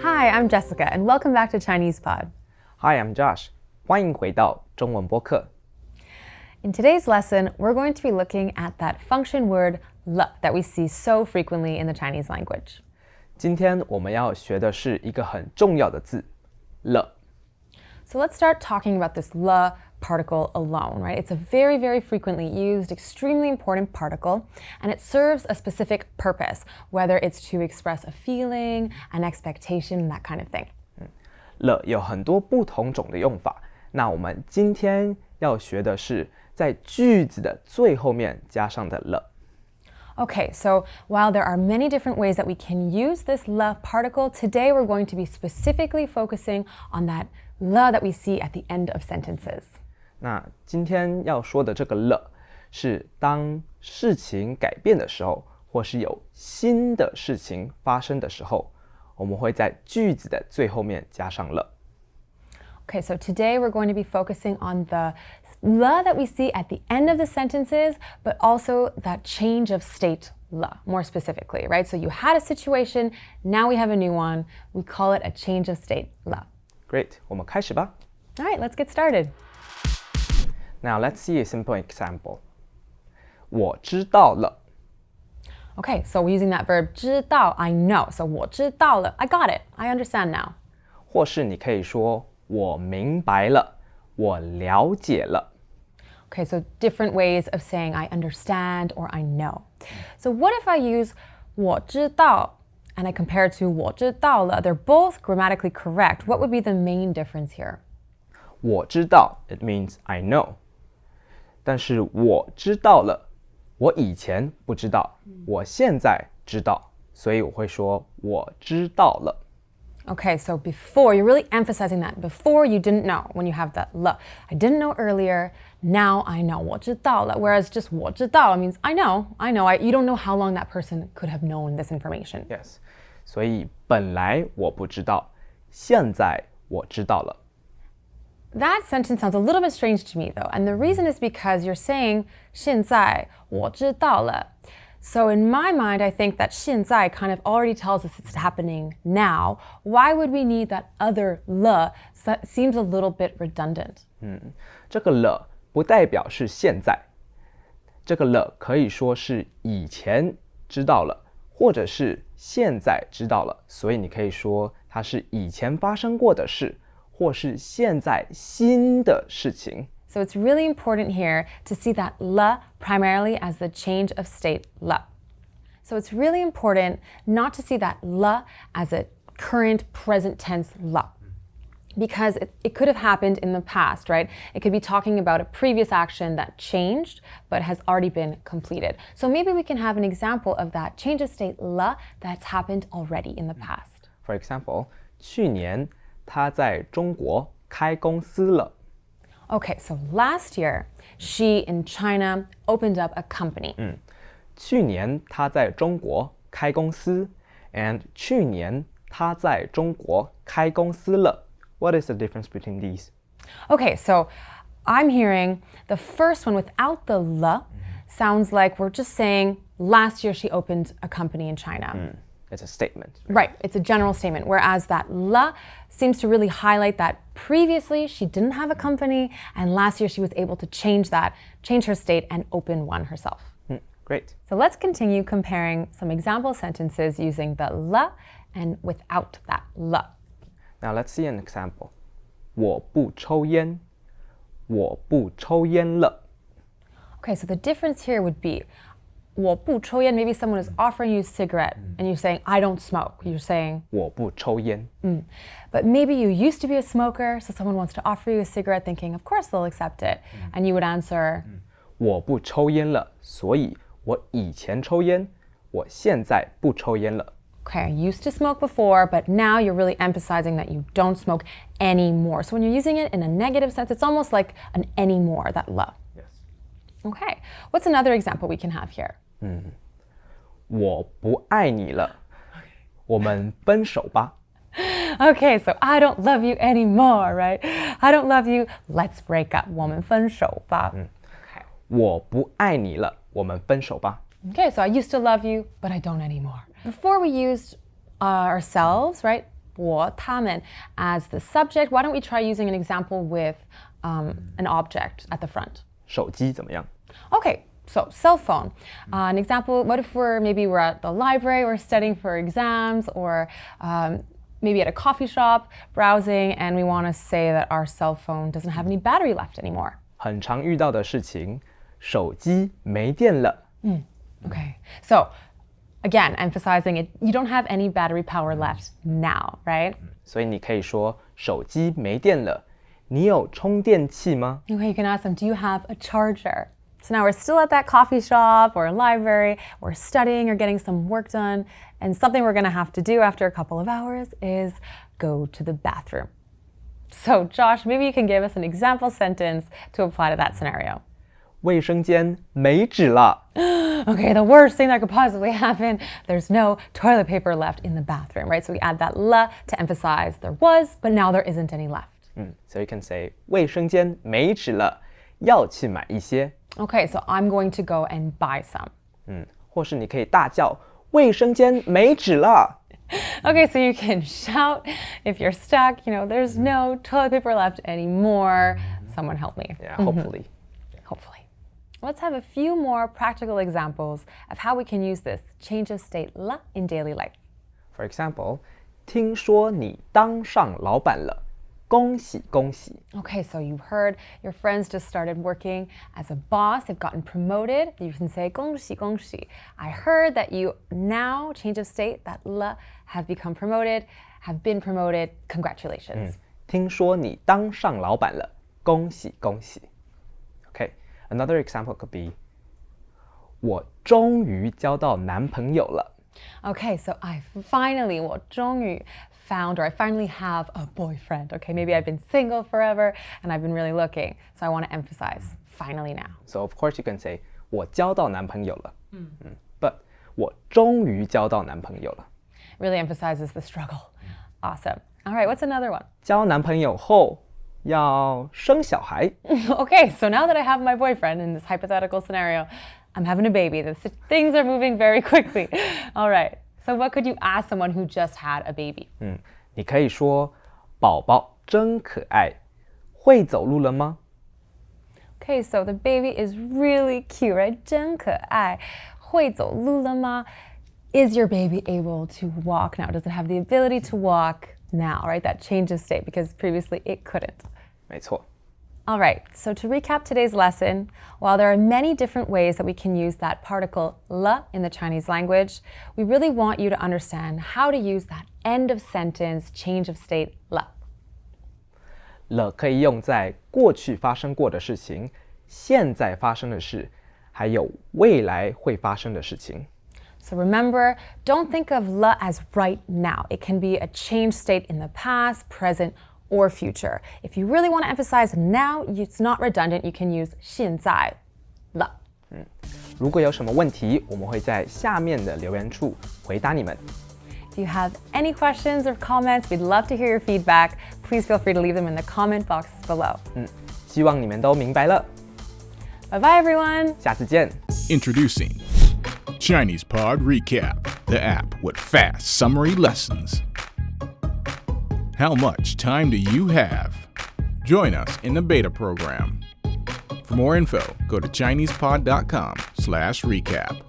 Hi, I'm Jessica, and welcome back to ChinesePod. Hi, I'm Josh. 欢迎回到中文播客。In today's lesson, we're going to be looking at that function word le that we see so frequently in the Chinese language. 今天我们要学的是一个很重要的字，了。So let's start talking about this le particle alone, right? It's a very, very frequently used, extremely important particle, and it serves a specific purpose, whether it's to express a feeling, an expectation, that kind of thing. 了有很多不同种的用法，那我们今天要学的是在句子的最后面加上的了。Okay, so while there are many different ways that we can use this le particle, today we're going to be specifically focusing on that le that we see at the end of sentences. 那今天要说的这个了，是当事情改变的时候，或是有新的事情发生的时候，我们会在句子的最后面加上了。Okay, so today we're going to be focusing on the le that we see at the end of the sentences, but also that change of state le, more specifically, right? So you had a situation, now we have a new one. We call it a change of state le. Great, 我们开始吧。All right, let's get started. Now let's see a simple example. 我知道了。Okay, so we're using that verb 知道, I know. So 我知道了, I got it, I understand now. 或是你可以说我明白了，我了解了。Okay, so different ways of saying I understand or I know. So what if I use 我知道 and I compare it to 我知道了? They're both grammatically correct. What would be the main difference here? 我知道 it means I know. 但是我知道了，我以前不知道，我现在知道，所以我会说我知道了。Okay, so before, you're really emphasizing that. Before you didn't know when you have that le. I didn't know earlier, now I know. 我知道了. Whereas just 我知道 means I know. You don't know how long that person could have known this information. Yes. 所以本来我不知道，现在我知道了。That sentence sounds a little bit strange to me though, and the reason is because you're saying 现在我知道了. So in my mind, I think that 现在 kind of already tells us it's happening now. Why would we need that other le? That seems a little bit redundant. 这个了不代表是现在，这个了可以说是以前知道了，或者是现在知道了，所以你可以说它是以前发生过的事，或是现在新的事情。So it's really important here to see that le primarily as the change of state le. So it's really important not to see that le as a current present tense le. Because it could have happened in the past, right? It could be talking about a previous action that changed but has already been completed. So maybe we can have an example of that change of state le that's happened already in the past. For example, 去年他在中国开公司了。Okay, so last year, she in China opened up a company. 去年他在中国开公司 and 去年他在中国开公司了。What is the difference between these? Okay, so I'm hearing the first one without the le sounds like we're just saying last year she opened a company in China. It's a statement. Right, it's a general statement, whereas that le seems to really highlight that previously she didn't have a company and last year she was able to change her state and open one herself. Great. So let's continue comparing some example sentences using the le and without that le. Now let's see an example. 我不抽烟，我不抽烟了。Okay, so the difference here would be 我不抽烟, maybe someone is offering you a cigarette and you're saying, I don't smoke. You're saying 我不抽烟。But maybe you used to be a smoker, so someone wants to offer you a cigarette thinking, of course they'll accept it. And you would answer 我不抽烟了，所以我以前抽烟，我现在不抽烟了。Okay, I used to smoke before, but now you're really emphasizing that you don't smoke anymore. So when you're using it in a negative sense, it's almost like an anymore, that le. Yes. Okay, what's another example we can have here? 我不爱你了，我们分手吧。Okay, so I don't love you anymore, right? I don't love you, let's break up. 我们分手吧。我不爱你了，我们分手吧。Okay, so I used to love you, but I don't anymore. Before we used ourselves, right? 我他们 as the subject. Why don't we try using an example with an object at the front? 手机怎么样？ Okay, so cell phone. An example, what if maybe we're at the library, we're studying for exams, or maybe at a coffee shop browsing, and we want to say that our cell phone doesn't have any battery left anymore. 很常遇到的事情，手机没电了。Okay, so again, emphasizing it, you don't have any battery power left now, right? 所以你可以说手机没电了，你有充电器吗？ Okay, you can ask them, do you have a charger? So now we're still at that coffee shop or library, we're studying or getting some work done, and something we're gonna have to do after a couple of hours is go to the bathroom. So Josh, maybe you can give us an example sentence to apply to that scenario. 卫生间没纸了。 Okay, the worst thing that could possibly happen, there's no toilet paper left in the bathroom, right? So we add that la to emphasize there was, but now there isn't any left. So you can say 卫生间没纸了，要去买一些。 Okay, so I'm going to go and buy some. 或是你可以大叫卫生间没纸了。 Okay, so you can shout if you're stuck, there's no toilet paper left anymore. Someone help me. Yeah, hopefully. Hopefully. Let's have a few more practical examples of how we can use this change of state la in daily life. For example, 听说你当上老板了，恭喜恭喜。 Okay, so you've heard your friends just started working as a boss, they've gotten promoted. You can say 恭喜恭喜. I heard that you now, change of state, that la have become promoted, have been promoted. Congratulations. 听说你当上老板了，恭喜恭喜。Okay, another example could be 我终于交到男朋友了。 Okay, so I finally, 我终于 found, or I finally have a boyfriend. Okay, maybe I've been single forever and I've been really looking. So I want to emphasize finally now. So of course you can say 我交到男朋友了。But 我终于交到男朋友了。 Really emphasizes the struggle. Awesome. All right, what's another one? 交男朋友后要生小孩。 Okay, so now that I have my boyfriend in this hypothetical scenario, I'm having a baby. Things are moving very quickly. All right, so what could you ask someone who just had a baby? 你可以说宝宝真可爱，会走路了吗？ Okay, so the baby is really cute, right? 真可爱，会走路了吗? Is your baby able to walk now? Does it have the ability to walk now, right? That change of state, because previously it couldn't. 没错。 All right, so to recap today's lesson, while there are many different ways that we can use that particle la in the Chinese language, we really want you to understand how to use that end of sentence change of state la. 了可以用在过去发生过的事情、现在发生的事，还有未来会发生的事情。 So remember, don't think of la as right now. It can be a change state in the past, present, or future. If you really want to emphasize now, it's not redundant. You can use 现在了。如果有什么问题，我们会在下面的留言处回答你们。 If you have any questions or comments, we'd love to hear your feedback. Please feel free to leave them in the comment boxes below. 希望你们都明白了。 Bye bye, everyone. 下次见。 Introducing ChinesePod Recap, the app with fast summary lessons. How much time do you have? Join us in the beta program. For more info, go to ChinesePod.com/recap.